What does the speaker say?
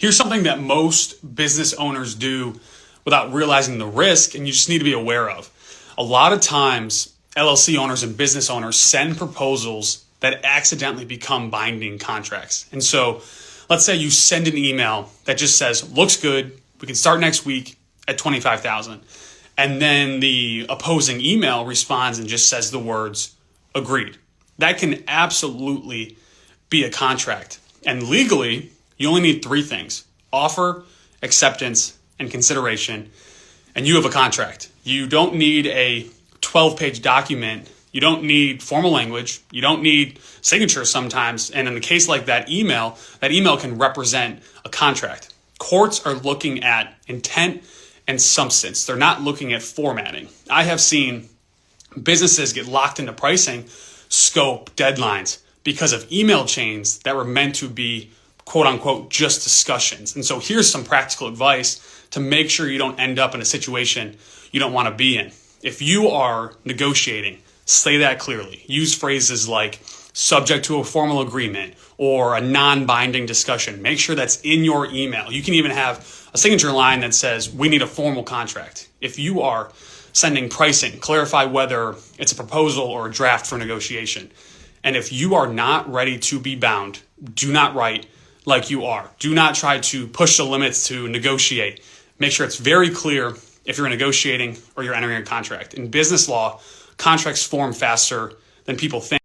Here's something that most business owners do without realizing the risk, and you just need to be aware of. A lot of times, LLC owners and business owners send proposals that accidentally become binding contracts. And so let's say you send an email that just says, looks good, we can start next week at $25,000. And then the opposing email responds and just says the words, agreed. That can absolutely be a contract. And legally, you only need three things: offer, acceptance, and consideration. And you have a contract. You don't need a 12-page document. You don't need formal language. You don't need signatures sometimes. And in the case like that email can represent a contract. Courts are looking at intent and substance. They're not looking at formatting. I have seen businesses get locked into pricing, scope, deadlines because of email chains that were meant to be quote unquote just discussions. And so here's some practical advice to make sure you don't end up in a situation you don't want to be in. If you are negotiating, say that clearly. Use phrases like subject to a formal agreement or a non-binding discussion. Make sure that's in your email. You can even have a signature line that says, we need a formal contract. If you are sending pricing, clarify whether it's a proposal or a draft for negotiation. And if you are not ready to be bound, do not write like you are. Do not try to push the limits to negotiate. Make sure it's very clear if you're negotiating or you're entering a contract. In business law, contracts form faster than people think.